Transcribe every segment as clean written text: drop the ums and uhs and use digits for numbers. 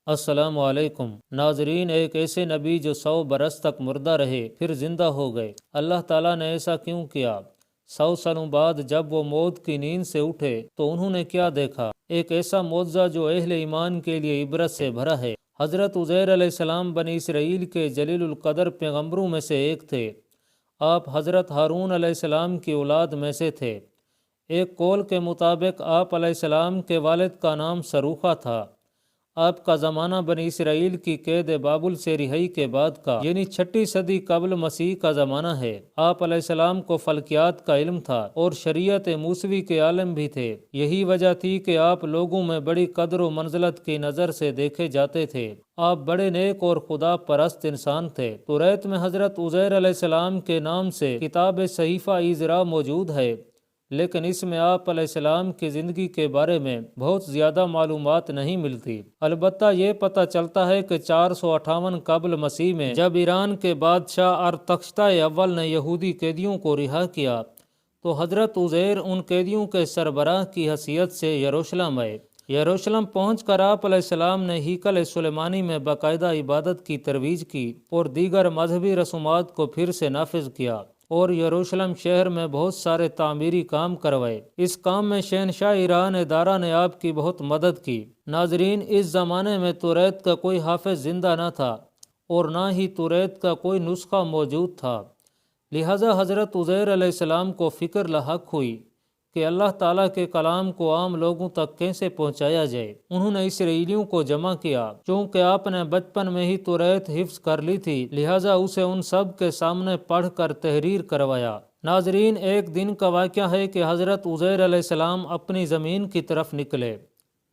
السلام علیکم ناظرین، ایک ایسے نبی جو 100 برس تک مردہ رہے پھر زندہ ہو گئے، اللہ تعالیٰ نے ایسا کیوں کیا؟ 100 سالوں بعد جب وہ موت کی نیند سے اٹھے تو انہوں نے کیا دیکھا؟ ایک ایسا معجزہ جو اہل ایمان کے لیے عبرت سے بھرا ہے۔ حضرت عزیر علیہ السلام بنی اسرائیل کے جلیل القدر پیغمبروں میں سے ایک تھے۔ آپ حضرت ہارون علیہ السلام کی اولاد میں سے تھے۔ ایک قول کے مطابق آپ علیہ السلام کے والد کا نام سروخہ تھا۔ آپ کا زمانہ بنی اسرائیل کی قید بابل سے رہائی کے بعد کا، یعنی 6 صدی قبل مسیح کا زمانہ ہے۔ آپ علیہ السلام کو فلکیات کا علم تھا اور شریعت موسوی کے عالم بھی تھے۔ یہی وجہ تھی کہ آپ لوگوں میں بڑی قدر و منزلت کی نظر سے دیکھے جاتے تھے۔ آپ بڑے نیک اور خدا پرست انسان تھے۔ توریت میں حضرت عزیر علیہ السلام کے نام سے کتاب صحیفہ عزرا موجود ہے، لیکن اس میں آپ علیہ السلام کی زندگی کے بارے میں بہت زیادہ معلومات نہیں ملتی۔ البتہ یہ پتہ چلتا ہے کہ 458 قبل مسیح میں جب ایران کے بادشاہ ارتخشتہ اول نے یہودی قیدیوں کو رہا کیا تو حضرت عزیر ان قیدیوں کے سربراہ کی حیثیت سے یروشلم آئے۔ یروشلم پہنچ کر آپ علیہ السلام نے ہیکل سلیمانی میں باقاعدہ عبادت کی ترویج کی اور دیگر مذہبی رسومات کو پھر سے نافذ کیا، اور یروشلم شہر میں بہت سارے تعمیری کام کروائے۔ اس کام میں شہنشاہ ایران دارا نے آپ کی بہت مدد کی۔ ناظرین، اس زمانے میں توریت کا کوئی حافظ زندہ نہ تھا اور نہ ہی توریت کا کوئی نسخہ موجود تھا، لہذا حضرت عزیر علیہ السلام کو فکر لاحق ہوئی کہ اللہ تعالیٰ کے کلام کو عام لوگوں تک کیسے پہنچایا جائے۔ انہوں نے اسرائیلیوں کو جمع کیا۔ چونکہ آپ نے بچپن میں ہی توریت حفظ کر لی تھی، لہٰذا اسے ان سب کے سامنے پڑھ کر تحریر کروایا۔ ناظرین، ایک دن کا واقعہ ہے کہ حضرت عزیر علیہ السلام اپنی زمین کی طرف نکلے۔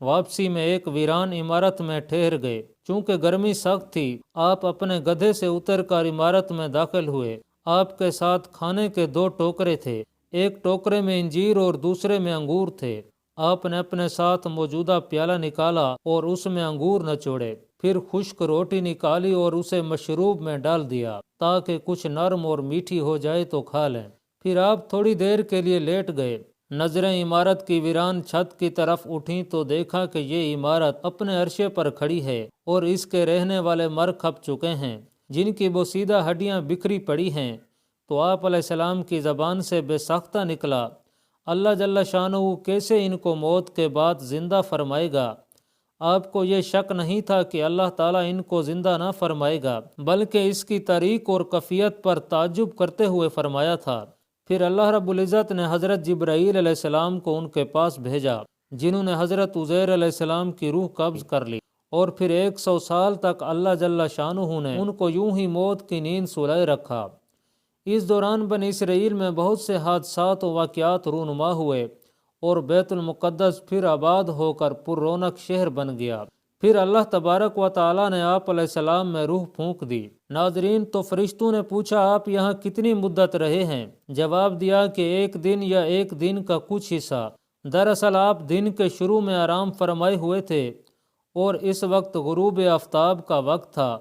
واپسی میں ایک ویران عمارت میں ٹھہر گئے۔ چونکہ گرمی سخت تھی، آپ اپنے گدھے سے اتر کر عمارت میں داخل ہوئے۔ آپ کے ساتھ کھانے کے 2 ٹوکرے تھے، ایک ٹوکرے میں انجیر اور دوسرے میں انگور تھے۔ آپ نے اپنے ساتھ موجودہ پیالہ نکالا اور اس میں انگور نچوڑے، پھر خشک روٹی نکالی اور اسے مشروب میں ڈال دیا تاکہ کچھ نرم اور میٹھی ہو جائے تو کھا لیں۔ پھر آپ تھوڑی دیر کے لیے لیٹ گئے۔ نظریں عمارت کی ویران چھت کی طرف اٹھیں تو دیکھا کہ یہ عمارت اپنے عرشے پر کھڑی ہے اور اس کے رہنے والے مر کھپ چکے ہیں، جن کی بوسیدہ ہڈیاں بکھری پڑی ہیں۔ تو آپ علیہ السلام کی زبان سے بے ساختہ نکلا، اللہ جل شانہ کیسے ان کو موت کے بعد زندہ فرمائے گا؟ آپ کو یہ شک نہیں تھا کہ اللہ تعالیٰ ان کو زندہ نہ فرمائے گا، بلکہ اس کی تاریخ اور کیفیت پر تعجب کرتے ہوئے فرمایا تھا۔ پھر اللہ رب العزت نے حضرت جبرائیل علیہ السلام کو ان کے پاس بھیجا، جنہوں نے حضرت عزیر علیہ السلام کی روح قبض کر لی، اور پھر 100 سال تک اللہ جل شانہ نے ان کو یوں ہی موت کی نیند سلائے رکھا۔ اس دوران بنی اسرائیل میں بہت سے حادثات و واقعات رونما ہوئے اور بیت المقدس پھر آباد ہو کر پر رونق شہر بن گیا۔ پھر اللہ تبارک و تعالیٰ نے آپ علیہ السلام میں روح پھونک دی۔ ناظرین، تو فرشتوں نے پوچھا، آپ یہاں کتنی مدت رہے ہیں؟ جواب دیا کہ 1 دن یا 1 دن کا کچھ حصہ۔ دراصل آپ دن کے شروع میں آرام فرمائے ہوئے تھے اور اس وقت غروب آفتاب کا وقت تھا۔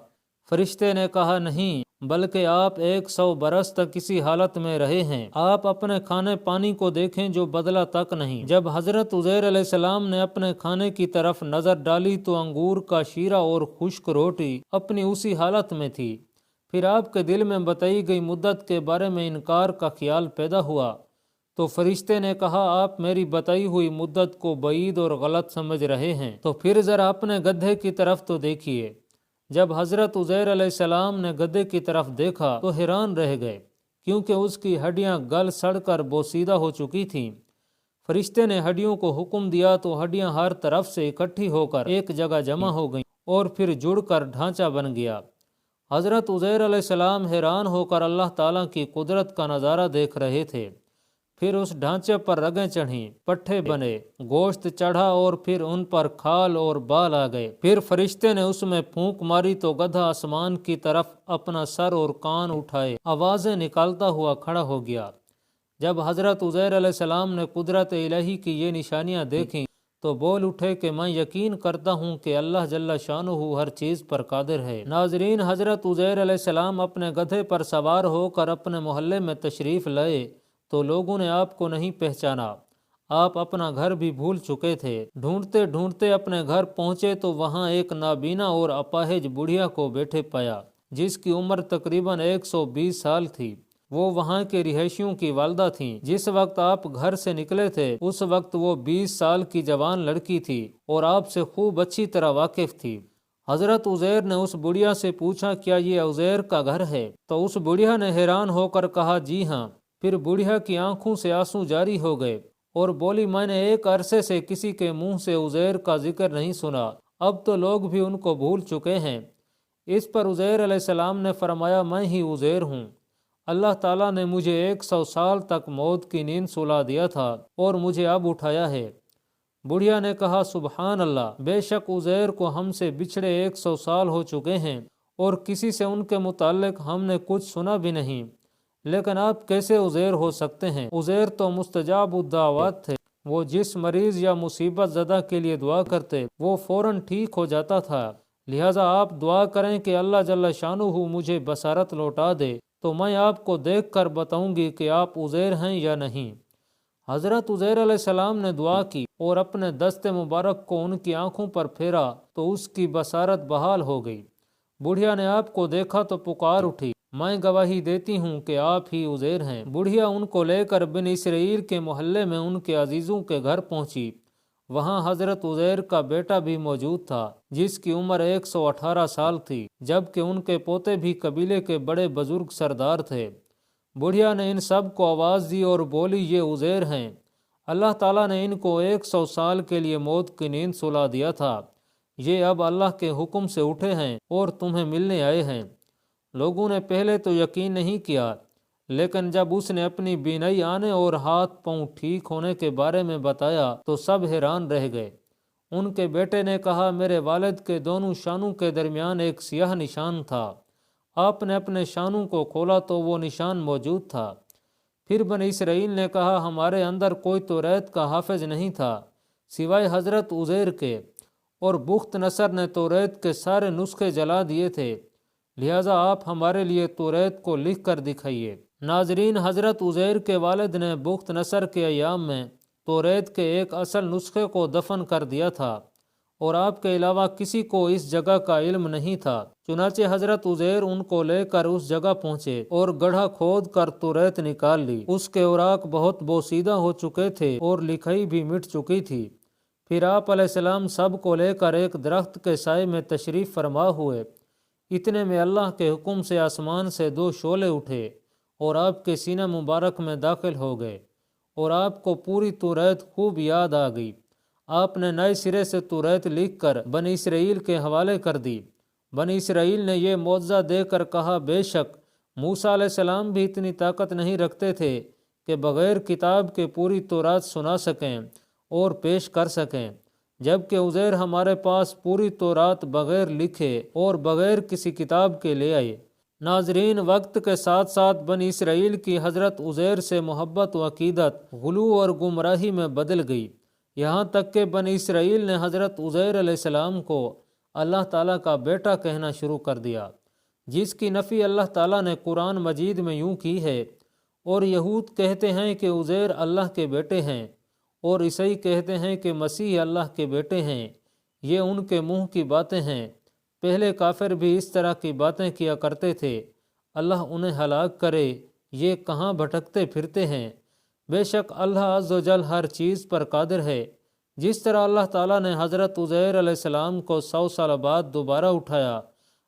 فرشتے نے کہا، نہیں، بلکہ آپ 100 برس تک کسی حالت میں رہے ہیں۔ آپ اپنے کھانے پانی کو دیکھیں جو بدلا تک نہیں۔ جب حضرت عزیر علیہ السلام نے اپنے کھانے کی طرف نظر ڈالی تو انگور کا شیرہ اور خشک روٹی اپنی اسی حالت میں تھی۔ پھر آپ کے دل میں بتائی گئی مدت کے بارے میں انکار کا خیال پیدا ہوا تو فرشتے نے کہا، آپ میری بتائی ہوئی مدت کو بعید اور غلط سمجھ رہے ہیں، تو پھر ذرا اپنے گدھے کی طرف تو دیکھیے۔ جب حضرت عزیر علیہ السلام نے گدھے کی طرف دیکھا تو حیران رہ گئے، کیونکہ اس کی ہڈیاں گل سڑ کر بوسیدہ ہو چکی تھیں۔ فرشتے نے ہڈیوں کو حکم دیا تو ہڈیاں ہر طرف سے اکٹھی ہو کر ایک جگہ جمع ہو گئیں اور پھر جڑ کر ڈھانچہ بن گیا۔ حضرت عزیر علیہ السلام حیران ہو کر اللہ تعالیٰ کی قدرت کا نظارہ دیکھ رہے تھے۔ پھر اس ڈھانچے پر رگیں چڑھیں، پٹھے بنے، گوشت چڑھا اور پھر ان پر کھال اور بال آ گئے۔ پھر فرشتے نے اس میں پھونک ماری تو گدھا آسمان کی طرف اپنا سر اور کان اٹھائے آوازیں نکالتا ہوا کھڑا ہو گیا۔ جب حضرت عزیر علیہ السلام نے قدرت الہی کی یہ نشانیاں دیکھیں تو بول اٹھے کہ میں یقین کرتا ہوں کہ اللہ جل شانہ ہر چیز پر قادر ہے۔ ناظرین، حضرت عزیر علیہ السلام اپنے گدھے پر سوار ہو کر اپنے محلے میں تشریف لائے تو لوگوں نے آپ کو نہیں پہچانا۔ آپ اپنا گھر بھی بھول چکے تھے۔ ڈھونڈتے ڈھونڈتے اپنے گھر پہنچے تو وہاں ایک نابینا اور اپاہج بڑھیا کو بیٹھے پایا، جس کی عمر تقریباً 120 سال تھی۔ وہ وہاں کے رہائشیوں کی والدہ تھیں۔ جس وقت آپ گھر سے نکلے تھے اس وقت وہ 20 سال کی جوان لڑکی تھی اور آپ سے خوب اچھی طرح واقف تھی۔ حضرت عزیر نے اس بڑھیا سے پوچھا، کیا یہ عزیر کا گھر ہے؟ تو اس بڑھیا نے حیران ہو کر کہا، جی ہاں۔ پھر بڑھیا کی آنکھوں سے آنسو جاری ہو گئے اور بولی، میں نے ایک عرصے سے کسی کے منہ سے عزیر کا ذکر نہیں سنا، اب تو لوگ بھی ان کو بھول چکے ہیں۔ اس پر عزیر علیہ السلام نے فرمایا، میں ہی عزیر ہوں۔ اللہ تعالیٰ نے مجھے 100 سال تک موت کی نیند سلا دیا تھا اور مجھے اب اٹھایا ہے۔ بڑھیا نے کہا، سبحان اللہ، بے شک عزیر کو ہم سے بچھڑے 100 سال ہو چکے ہیں اور کسی سے ان کے متعلق ہم نے کچھ سنا بھی نہیں، لیکن آپ کیسے عزیر ہو سکتے ہیں؟ عزیر تو مستجاب الدعوات تھے، وہ جس مریض یا مصیبت زدہ کے لیے دعا کرتے وہ فوراً ٹھیک ہو جاتا تھا۔ لہٰذا آپ دعا کریں کہ اللہ جل شانہ مجھے بصارت لوٹا دے تو میں آپ کو دیکھ کر بتاؤں گی کہ آپ عزیر ہیں یا نہیں۔ حضرت عزیر علیہ السلام نے دعا کی اور اپنے دست مبارک کو ان کی آنکھوں پر پھیرا تو اس کی بصارت بحال ہو گئی۔ بڑھیا نے آپ کو دیکھا تو پکار اٹھی، میں گواہی دیتی ہوں کہ آپ ہی عزیر ہیں۔ بڑھیا ان کو لے کر بن اسرائیل کے محلے میں ان کے عزیزوں کے گھر پہنچی۔ وہاں حضرت عزیر کا بیٹا بھی موجود تھا جس کی عمر 118 سال تھی، جبکہ ان کے پوتے بھی قبیلے کے بڑے بزرگ سردار تھے۔ بڑھیا نے ان سب کو آواز دی اور بولی، یہ عزیر ہیں۔ اللہ تعالیٰ نے ان کو 100 سال کے لیے موت کی نیند سلا دیا تھا، یہ اب اللہ کے حکم سے اٹھے ہیں اور تمہیں ملنے آئے ہیں۔ لوگوں نے پہلے تو یقین نہیں کیا، لیکن جب اس نے اپنی بینائی آنے اور ہاتھ پاؤں ٹھیک ہونے کے بارے میں بتایا تو سب حیران رہ گئے۔ ان کے بیٹے نے کہا، میرے والد کے دونوں شانوں کے درمیان ایک سیاہ نشان تھا۔ آپ نے اپنے شانوں کو کھولا تو وہ نشان موجود تھا۔ پھر بنی اسرائیل نے کہا، ہمارے اندر کوئی توریت کا حافظ نہیں تھا سوائے حضرت عزیر کے، اور بخت نصر نے توریت کے سارے نسخے جلا دیے تھے، لہٰذا آپ ہمارے لیے توریت کو لکھ کر دکھائیے۔ ناظرین، حضرت عزیر کے والد نے بخت نصر کے ایام میں توریت کے ایک اصل نسخے کو دفن کر دیا تھا اور آپ کے علاوہ کسی کو اس جگہ کا علم نہیں تھا۔ چنانچہ حضرت عزیر ان کو لے کر اس جگہ پہنچے اور گڑھا کھود کر توریت نکال لی۔ اس کے اوراق بہت بوسیدہ ہو چکے تھے اور لکھائی بھی مٹ چکی تھی۔ پھر آپ علیہ السلام سب کو لے کر ایک درخت کے سائے میں تشریف فرما ہوئے۔ اتنے میں اللہ کے حکم سے آسمان سے 2 شعلے اٹھے اور آپ کے سینہ مبارک میں داخل ہو گئے اور آپ کو پوری توریت خوب یاد آ گئی۔ آپ نے نئے سرے سے توریت لکھ کر بنی اسرائیل کے حوالے کر دی۔ بنی اسرائیل نے یہ معجزہ دے کر کہا، بے شک موسیٰ علیہ السلام بھی اتنی طاقت نہیں رکھتے تھے کہ بغیر کتاب کے پوری تورات سنا سکیں اور پیش کر سکیں، جبکہ عزیر ہمارے پاس پوری تورات بغیر لکھے اور بغیر کسی کتاب کے لے آئے۔ ناظرین، وقت کے ساتھ ساتھ بنی اسرائیل کی حضرت عزیر سے محبت و عقیدت غلو اور گمراہی میں بدل گئی، یہاں تک کہ بنی اسرائیل نے حضرت عزیر علیہ السلام کو اللہ تعالیٰ کا بیٹا کہنا شروع کر دیا، جس کی نفی اللہ تعالیٰ نے قرآن مجید میں یوں کی ہے، اور یہود کہتے ہیں کہ عزیر اللہ کے بیٹے ہیں، اور عیسائی کہتے ہیں کہ مسیح اللہ کے بیٹے ہیں۔ یہ ان کے منہ کی باتیں ہیں، پہلے کافر بھی اس طرح کی باتیں کیا کرتے تھے۔ اللہ انہیں ہلاک کرے، یہ کہاں بھٹکتے پھرتے ہیں۔ بے شک اللہ عز و جل ہر چیز پر قادر ہے۔ جس طرح اللہ تعالیٰ نے حضرت عزیر علیہ السلام کو 100 سال بعد دوبارہ اٹھایا،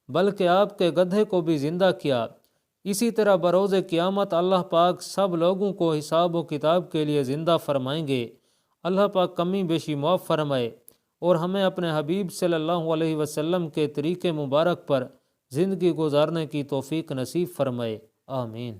بلکہ آپ کے گدھے کو بھی زندہ کیا، اسی طرح بروز قیامت اللہ پاک سب لوگوں کو حساب و کتاب کے لیے زندہ فرمائیں گے۔ اللہ پاک کمی بیشی معاف فرمائے اور ہمیں اپنے حبیب صلی اللہ علیہ وسلم کے طریقے مبارک پر زندگی گزارنے کی توفیق نصیب فرمائے، آمین۔